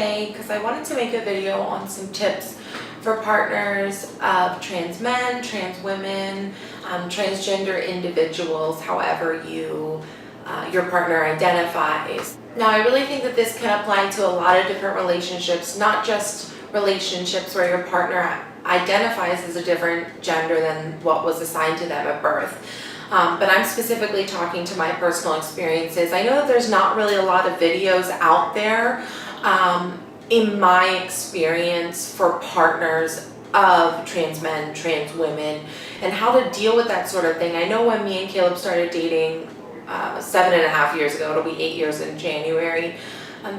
today because I wanted to make a video on some tips for partners of trans men, trans women, transgender individuals, however your partner identifies. Now, I really think that this can apply to a lot of different relationships, not just relationships where your partner identifies as a different gender than what was assigned to them at birth. But I'm specifically talking to my personal experiences. I know that there's not really a lot of videos out there in my experience for partners of trans men, trans women, and how to deal with that sort of thing. I know when me and Caleb started dating 7.5 years ago, it'll be 8 years in January,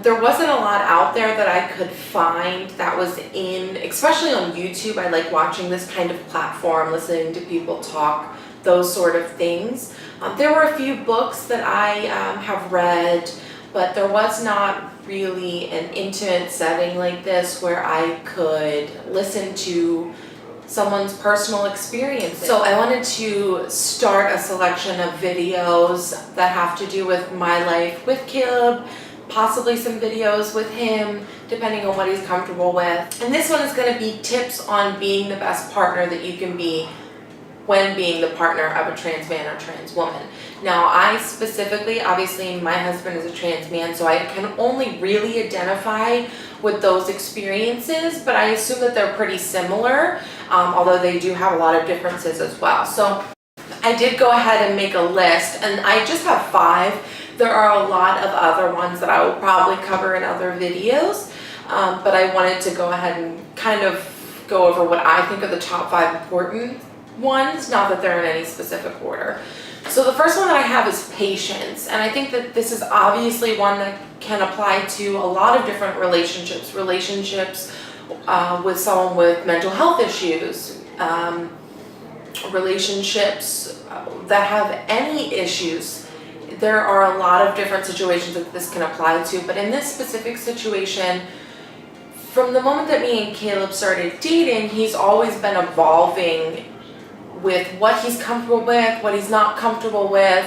there wasn't a lot out there that I could find that was especially on YouTube. I like watching this kind of platform, listening to people talk, those sort of things. There were a few books that I have read, but there was not really an intimate setting like this where I could listen to someone's personal experiences. So I wanted to start a selection of videos that have to do with my life with Caleb, possibly some videos with him, depending on what he's comfortable with. And this one is going to be tips on being the best partner that you can be when being the partner of a trans man or trans woman. Now, I specifically, obviously my husband is a trans man, so I can only really identify with those experiences, but I assume that they're pretty similar, although they do have a lot of differences as well. So I did go ahead and make a list, and I just have 5. There are a lot of other ones that I will probably cover in other videos, but I wanted to go ahead and kind of go over what I think are the top 5 important ones, not that they're in any specific order. So the first one that I have is patience, and I think that this is obviously one that can apply to a lot of different relationships with someone with mental health issues, relationships that have any issues. There are a lot of different situations that this can apply to, but in this specific situation, from the moment that me and Caleb started dating, he's always been evolving with what he's comfortable with, what he's not comfortable with,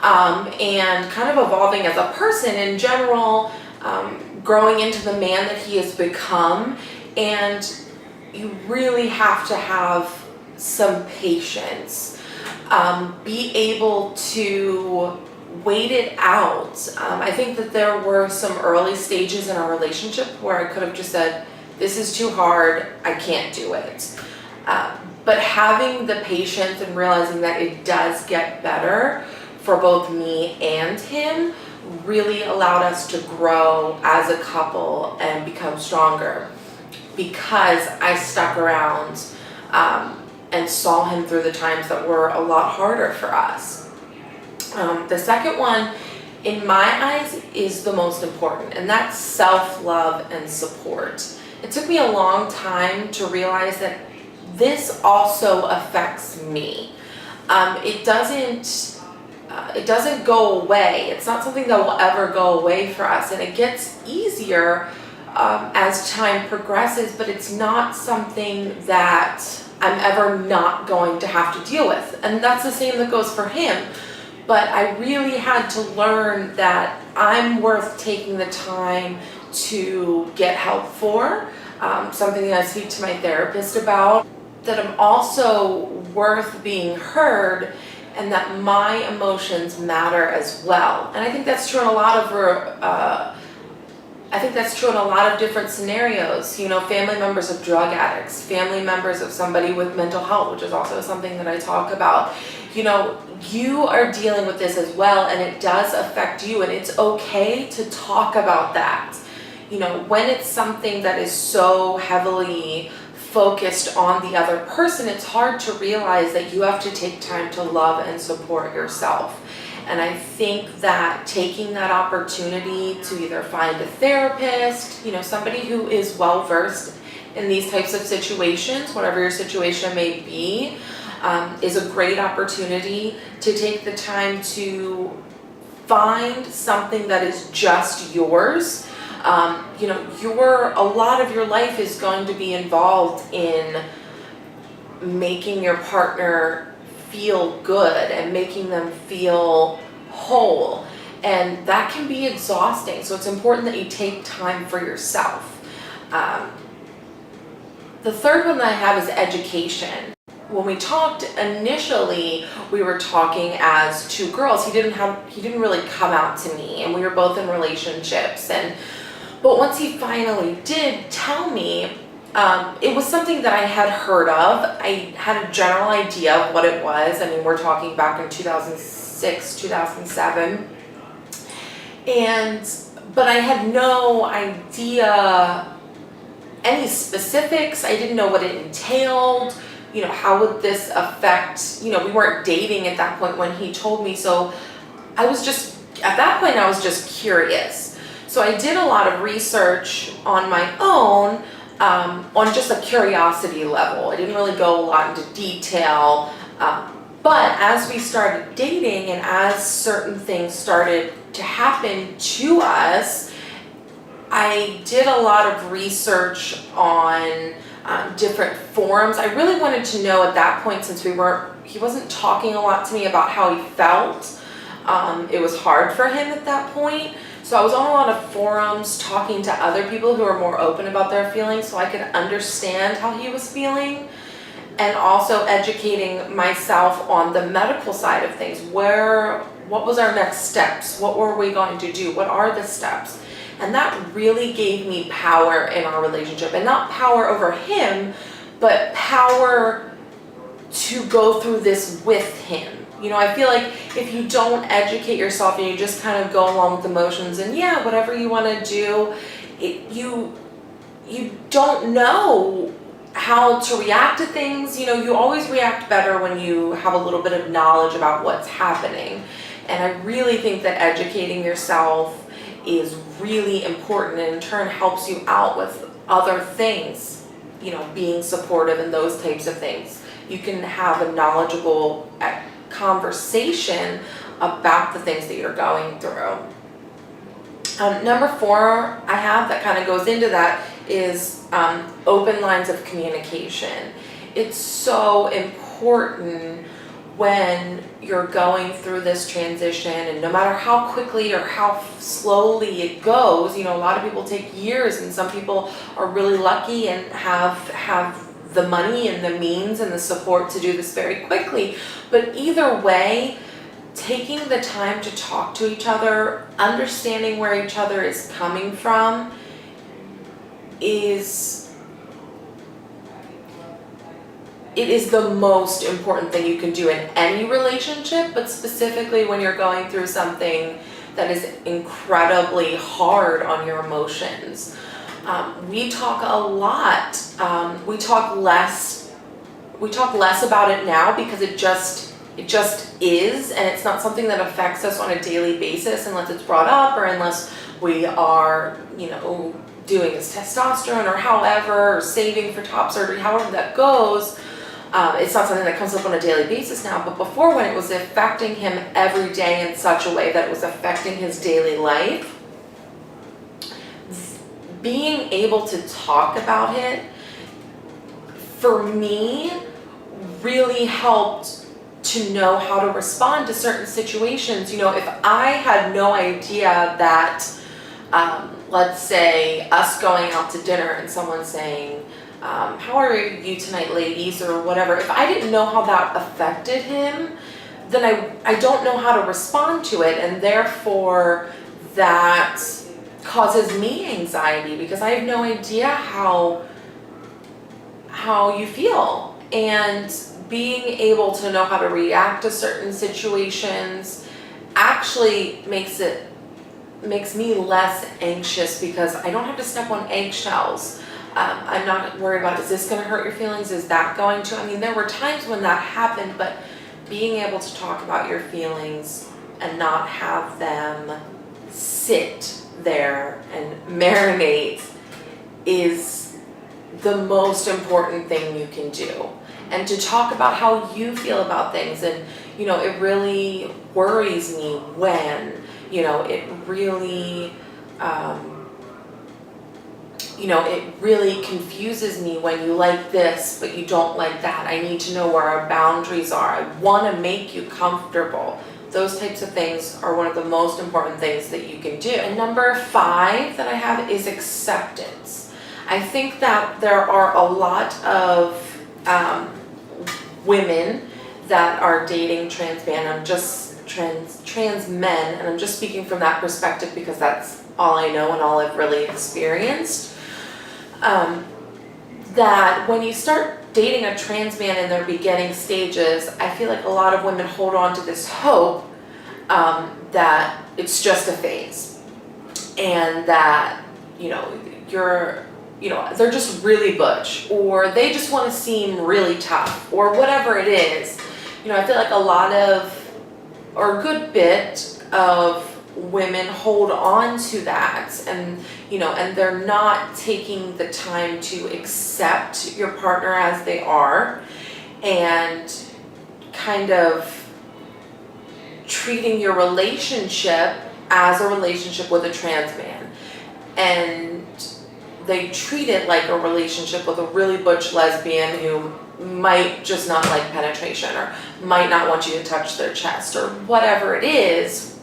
and kind of evolving as a person in general, growing into the man that he has become. And you really have to have some patience, be able to wait it out. I think that there were some early stages in our relationship where I could have just said, this is too hard, I can't do it. But having the patience and realizing that it does get better for both me and him really allowed us to grow as a couple and become stronger, because I stuck around and saw him through the times that were a lot harder for us. The second one, in my eyes, is the most important, and that's self-love and support. It took me a long time to realize that this also affects me. It doesn't go away. It's not something that will ever go away for us, and it gets easier as time progresses, but it's not something that I'm ever not going to have to deal with. And that's the same that goes for him. But I really had to learn that I'm worth taking the time to get help for, something that I speak to my therapist about, that I'm also worth being heard, and that my emotions matter as well. And I think that's true in a lot of different scenarios. You know, family members of drug addicts, family members of somebody with mental health, which is also something that I talk about. You know, you are dealing with this as well, and it does affect you, and it's okay to talk about that. You know, when it's something that is so heavily focused on the other person, it's hard to realize that you have to take time to love and support yourself. And I think that taking that opportunity to either find a therapist, you know, somebody who is well versed in these types of situations, whatever your situation may be, is a great opportunity to take the time to find something that is just yours. You know, a lot of your life is going to be involved in making your partner feel good and making them feel whole. And that can be exhausting. So it's important that you take time for yourself. The third one that I have is education. When we talked initially, we were talking as two girls. He didn't really come out to me, and we were both in relationships. But once he finally did tell me, it was something that I had heard of. I had a general idea of what it was. I mean, we're talking back in 2006, 2007. But I had no idea any specifics. I didn't know what it entailed. How would this affect, we weren't dating at that point when he told me. So at that point, I was just curious. So I did a lot of research on my own, on just a curiosity level. I didn't really go a lot into detail. But as we started dating and as certain things started to happen to us, I did a lot of research on different forums. I really wanted to know at that point, since he wasn't talking a lot to me about how he felt. It was hard for him at that point. So I was on a lot of forums talking to other people who were more open about their feelings so I could understand how he was feeling, and also educating myself on the medical side of things. What was our next steps? What were we going to do? What are the steps? And that really gave me power in our relationship, and not power over him, but power to go through this with him. I feel like if you don't educate yourself and you just kind of go along with the motions and whatever you want to do, you don't know how to react to things. You always react better when you have a little bit of knowledge about what's happening. And I really think that educating yourself is really important, and in turn helps you out with other things, being supportive and those types of things. You can have a knowledgeable conversation about the things that you're going through. Number 4 I have that kind of goes into that is open lines of communication. It's so important when you're going through this transition, and no matter how quickly or how slowly it goes, a lot of people take years, and some people are really lucky and have the money and the means and the support to do this very quickly. But either way, taking the time to talk to each other, understanding where each other is coming from is the most important thing you can do in any relationship, but specifically when you're going through something that is incredibly hard on your emotions. We talk a lot. We talk less about it now because it just is, and it's not something that affects us on a daily basis unless it's brought up, or unless we are, doing this testosterone or however, or saving for top surgery, however that goes. It's not something that comes up on a daily basis now, but before, when it was affecting him every day in such a way that it was affecting his daily life, being able to talk about it, for me, really helped to know how to respond to certain situations. If I had no idea that, let's say, us going out to dinner and someone saying, how are you tonight, ladies, or whatever, if I didn't know how that affected him, then I don't know how to respond to it, and therefore that causes me anxiety because I have no idea how you feel. And being able to know how to react to certain situations actually makes me less anxious because I don't have to step on eggshells. I'm not worried about, is this going to hurt your feelings? Is that going to? I mean, there were times when that happened, but being able to talk about your feelings and not have them sit there and marinate is the most important thing you can do. And to talk about how you feel about things. And, it really worries me when, it really, it really confuses me when you like this, but you don't like that. I need to know where our boundaries are. I want to make you comfortable. Those types of things are one of the most important things that you can do. And number 5 that I have is acceptance. I think that there are a lot of women that are dating trans men. I'm just trans men, and I'm just speaking from that perspective because that's all I know and all I've really experienced. That when you start dating a trans man in their beginning stages, I feel like a lot of women hold on to this hope that it's just a phase, and that they're just really butch, or they just want to seem really tough, or whatever it is. I feel like a lot of, or a good bit of women hold on to that, and and they're not taking the time to accept your partner as they are, and kind of treating your relationship as a relationship with a trans man. And they treat it like a relationship with a really butch lesbian who might just not like penetration, or might not want you to touch their chest, or whatever it is.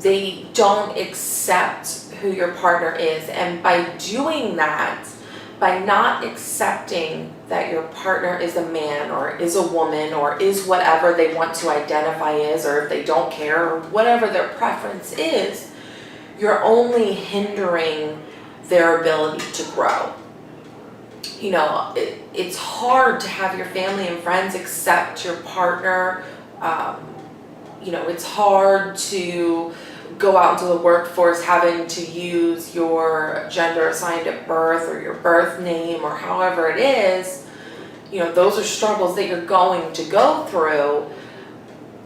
They don't accept who your partner is. And by doing that, by not accepting that your partner is a man or is a woman or is whatever they want to identify as, or if they don't care, or whatever their preference is, you're only hindering their ability to grow. It's hard to have your family and friends accept your partner. It's hard to go out into the workforce having to use your gender assigned at birth, or your birth name, or however it is. Those are struggles that you're going to go through.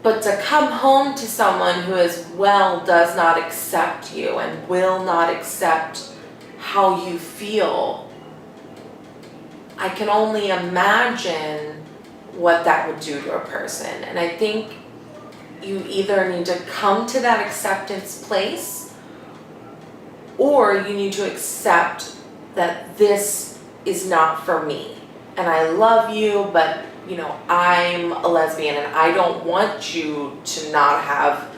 But to come home to someone who as well does not accept you and will not accept how you feel, I can only imagine what that would do to a person. And I think you either need to come to that acceptance place, or you need to accept that this is not for me. And I love you, but I'm a lesbian, and I don't want you to not have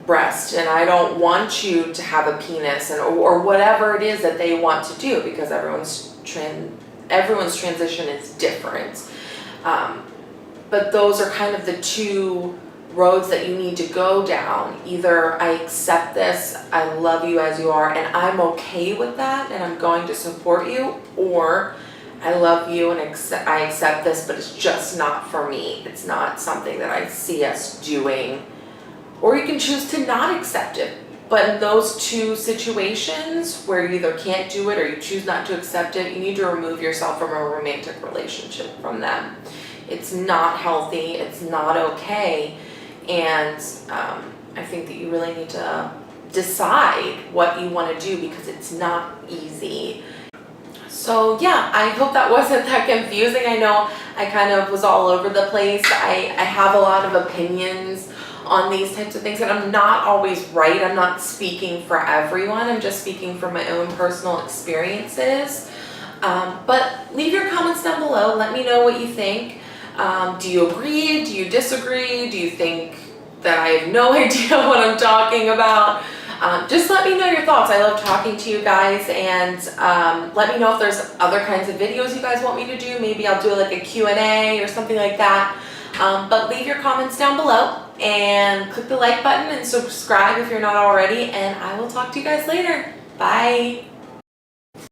breasts, and I don't want you to have a penis, or whatever it is that they want to do, because everyone's transition is different. But those are kind of the two roads that you need to go down. Either I accept this, I love you as you are, and I'm okay with that, and I'm going to support you, or I love you and I accept this, but it's just not for me. It's not something that I see us doing. Or you can choose to not accept it. But in those two situations where you either can't do it or you choose not to accept it, you need to remove yourself from a romantic relationship from them. It's not healthy, it's not okay, and I think that you really need to decide what you want to do, because it's not easy. So yeah, I hope that wasn't that confusing. I know I kind of was all over the place. I have a lot of opinions on these types of things, and I'm not always right. I'm not speaking for everyone. I'm just speaking from my own personal experiences. But leave your comments down below. Let me know what you think. Do you agree? Do you disagree? Do you think that I have no idea what I'm talking about? Just let me know your thoughts. I love talking to you guys, and let me know if there's other kinds of videos you guys want me to do. Maybe I'll do like a Q&A or something like that. But leave your comments down below, and click the like button and subscribe if you're not already, and I will talk to you guys later. Bye.